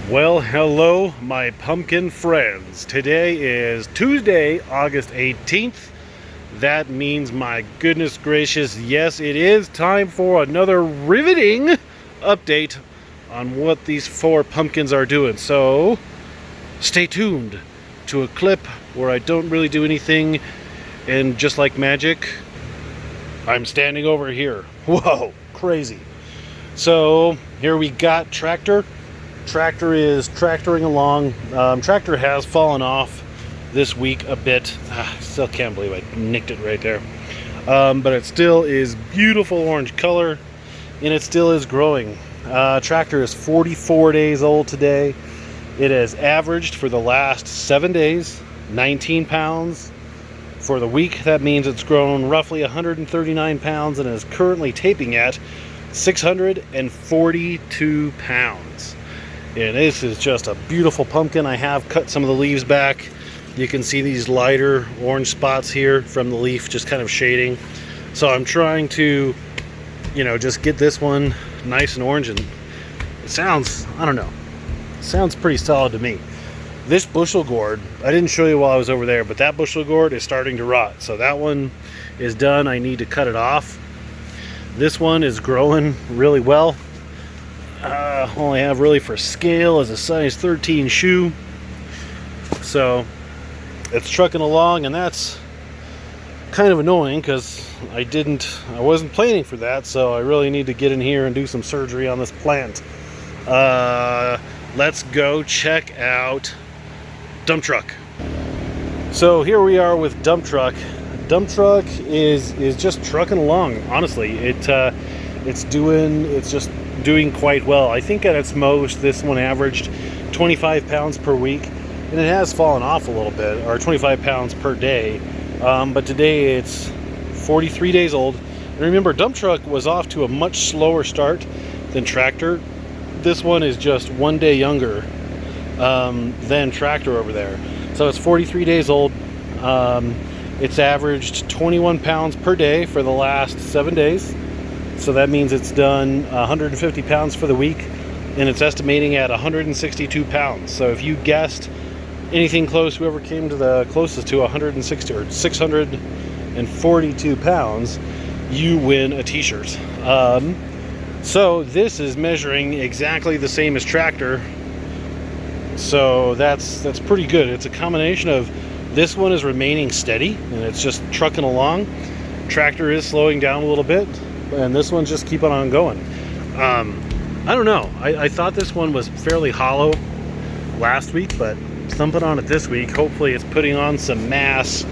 Well, hello, my pumpkin friends. Today is Tuesday, August 18th. That means, my goodness gracious, yes, it is time for another riveting update on what these four pumpkins are doing. So, stay tuned to a clip where I don't really do anything, and just like magic, I'm standing over here. Whoa, crazy. So, here we got Tractor. Tractor is tractoring along. Tractor has fallen off this week a bit. Still can't believe I nicked it right there. But it still is beautiful orange color, and it still is growing. Tractor is 44 days old today. It has averaged for the last 7 days 19 pounds. For the week, that means it's grown roughly 139 pounds and is currently taping at 642 pounds. And this is just a beautiful pumpkin. I have cut some of the leaves back. You can see these lighter orange spots here from the leaf just kind of shading. So I'm trying to, just get this one nice and orange, and it sounds, I don't know, sounds pretty solid to me. This bushel gourd, I didn't show you while I was over there, but that bushel gourd is starting to rot. So that one is done. I need to cut it off. This one is growing really well. All I have really for scale is a size 13 shoe. So it's trucking along, and that's kind of annoying because I wasn't planning for that. So I really need to get in here and do some surgery on this plant. Let's go check out Dump Truck. So here we are with Dump Truck. Dump Truck is just trucking along. Honestly, it's just doing quite well. I think at its most, this one averaged 25 pounds per week, and it has fallen off a little bit, or 25 pounds per day. But today it's 43 days old. And remember, Dump Truck was off to a much slower start than Tractor. This one is just 1 day younger than Tractor over there. So it's 43 days old. It's averaged 21 pounds per day for the last 7 days. So that means it's done 150 pounds for the week, and it's estimating at 162 pounds. So if you guessed anything close, whoever came to the closest to 160 or 642 pounds, you win a t-shirt. So this is measuring exactly the same as Tractor. So that's pretty good. It's a combination of, this one is remaining steady and it's just trucking along. Tractor is slowing down a little bit, and this one's just keeping on going. I don't know. I thought this one was fairly hollow last week, but thumping on it this week, hopefully it's putting on some mass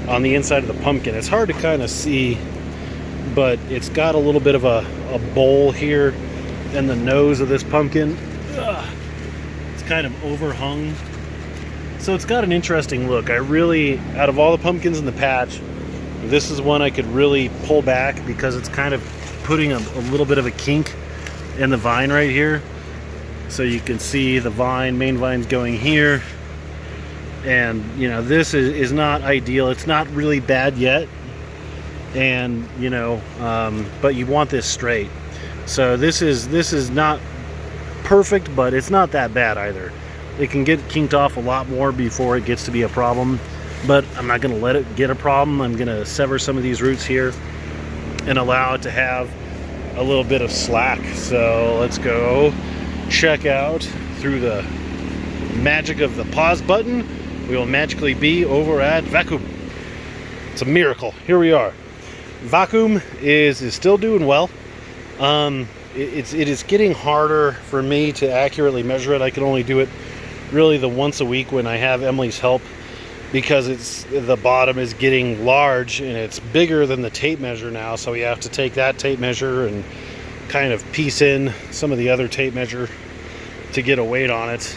on the inside of the pumpkin. It's hard to kind of see, but it's got a little bit of a bowl here in the nose of this pumpkin. It's kind of overhung. So it's got an interesting look. Out of all the pumpkins in the patch, this is one I could really pull back because it's kind of putting a little bit of a kink in the vine right here. So you can see the main vine's going here. And, this is not ideal. It's not really bad yet. And, but you want this straight. So this is not perfect, but it's not that bad either. It can get kinked off a lot more before it gets to be a problem. But I'm not going to let it get a problem. I'm going to sever some of these roots here and allow it to have a little bit of slack. So let's go check out through the magic of the pause button. We will magically be over at Vacuum. It's a miracle. Here we are. Vacuum is still doing well. It is getting harder for me to accurately measure it. I can only do it really the once a week when I have Emily's help, because the bottom is getting large and it's bigger than the tape measure now. So we have to take that tape measure and kind of piece in some of the other tape measure to get a weight on it.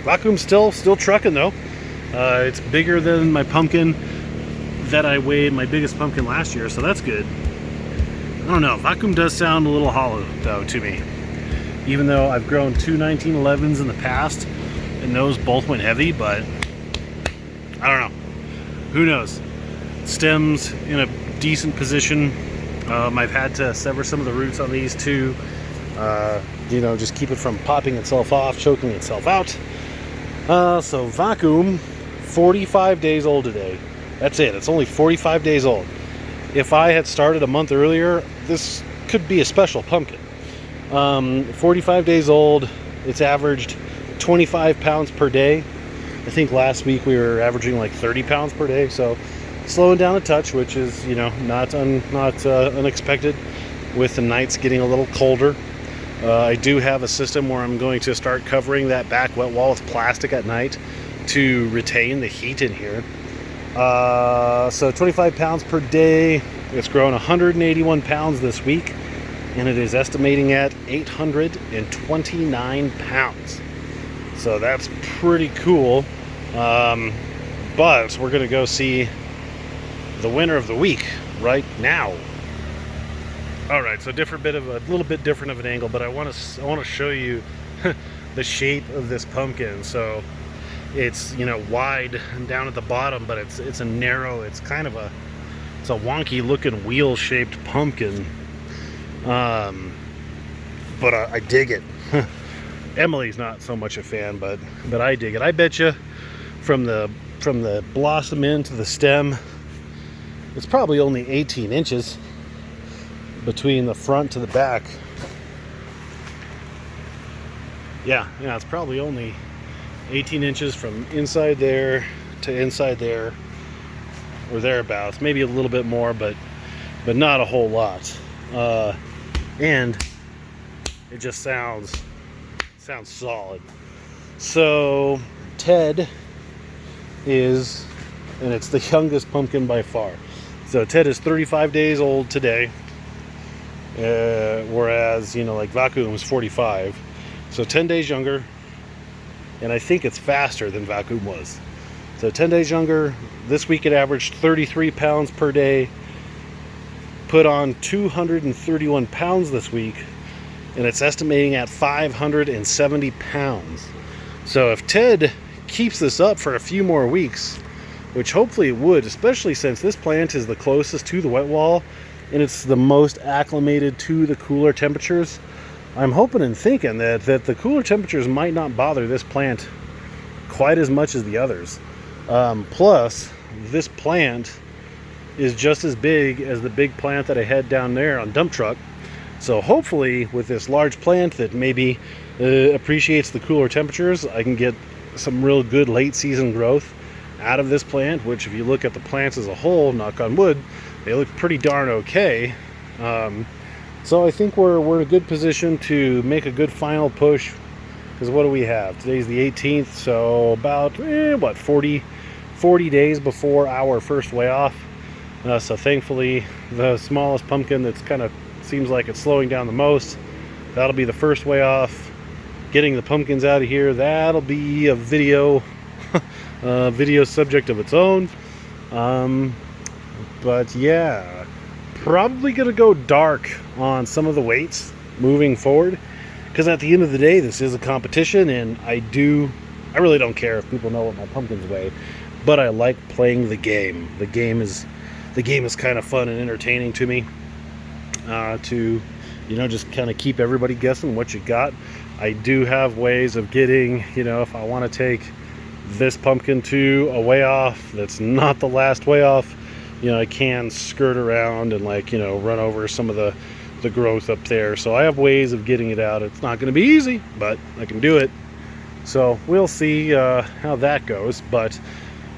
Vacuum's still trucking though. It's bigger than my pumpkin that I weighed, my biggest pumpkin last year, so that's good. I don't know, Vacuum does sound a little hollow though to me. Even though I've grown two 1911s in the past and those both went heavy, but I don't know. Who knows? Stems in a decent position. I've had to sever some of the roots on these two. you know, just keep it from popping itself off, choking itself out. So vacuum, 45 days old today. That's it. It's only 45 days old. If I had started a month earlier, this could be a special pumpkin. 45 days old. It's averaged 25 pounds per day. I think last week we were averaging like 30 pounds per day, so slowing down a touch, which is, you know, not unexpected with the nights getting a little colder. I do have a system where I'm going to start covering that back wet wall with plastic at night to retain the heat in here. So 25 pounds per day. It's grown 181 pounds this week, and it is estimating at 829 pounds. So that's pretty cool. But we're going to go see the winner of the week right now. All right, so a little bit different of an angle, but I want to show you the shape of this pumpkin. So it's, you know, wide down at the bottom, but it's a narrow. It's kind of it's a wonky looking wheel shaped pumpkin. But I dig it. Emily's not so much a fan, but I dig it. I bet you from the blossom end to the stem, it's probably only 18 inches between the front to the back. Yeah, it's probably only 18 inches from inside there to inside there, or thereabouts. Maybe a little bit more, but not a whole lot. And it just sounds solid. So Ted is, and it's the youngest pumpkin by far. So Ted is 35 days old today, whereas, you know, like Vacuum is 45. So 10 days younger, and I think it's faster than Vacuum was. So 10 days younger. This week it averaged 33 pounds per day, put on 231 pounds this week, and it's estimating at 570 pounds. So if Ted keeps this up for a few more weeks, which hopefully it would, especially since this plant is the closest to the wet wall and it's the most acclimated to the cooler temperatures, I'm hoping and thinking that the cooler temperatures might not bother this plant quite as much as the others. Plus, this plant is just as big as the big plant that I had down there on dump truck. So hopefully with this large plant that maybe appreciates the cooler temperatures, I can get some real good late season growth out of this plant, which if you look at the plants as a whole, knock on wood, they look pretty darn okay. So I think we're in a good position to make a good final push, because what do we have? Today's the 18th, so about 40 days before our first weigh off. So thankfully the smallest pumpkin that's kind of seems like it's slowing down the most, that'll be the first weigh off. Getting the pumpkins out of here, that'll be a video subject of its own. But yeah, probably gonna go dark on some of the weights moving forward, because at the end of the day this is a competition, and I really don't care if people know what my pumpkins weigh, but I like playing the game. The game is kind of fun and entertaining to me, to, you know, just kind of keep everybody guessing what you got. I do have ways of getting, you know, if I want to take this pumpkin to a weigh off that's not the last weigh off, you know, I can skirt around and, like, you know, run over some of the growth up there. So I have ways of getting it out. It's not going to be easy, but I can do it. So we'll see how that goes. But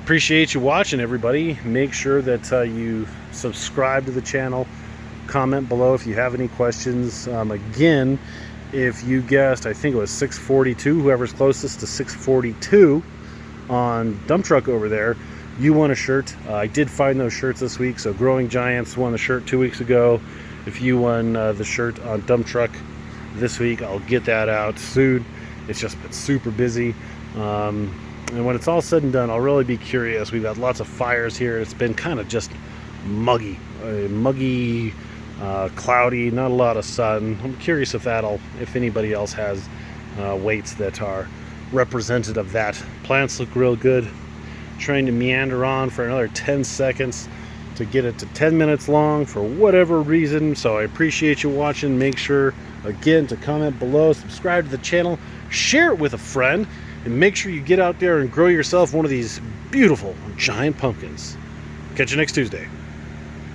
appreciate you watching, everybody. Make sure that you subscribe to the channel. Comment below if you have any questions. Again, if you guessed, I think it was 642, whoever's closest to 642 on dump truck over there, you won a shirt. I did find those shirts this week. So Growing Giants won the shirt 2 weeks ago. If you won the shirt on dump truck this week, I'll get that out soon. It's just been super busy. And when it's all said and done, I'll really be curious. We've had lots of fires here. It's been kind of just muggy, cloudy, not a lot of sun. I'm curious if anybody else has weights that are representative of that. Plants look real good. Trying to meander on for another 10 seconds to get it to 10 minutes long for whatever reason. So I appreciate you watching. Make sure again to comment below, subscribe to the channel, share it with a friend, and make sure you get out there and grow yourself one of these beautiful giant pumpkins. Catch you next Tuesday.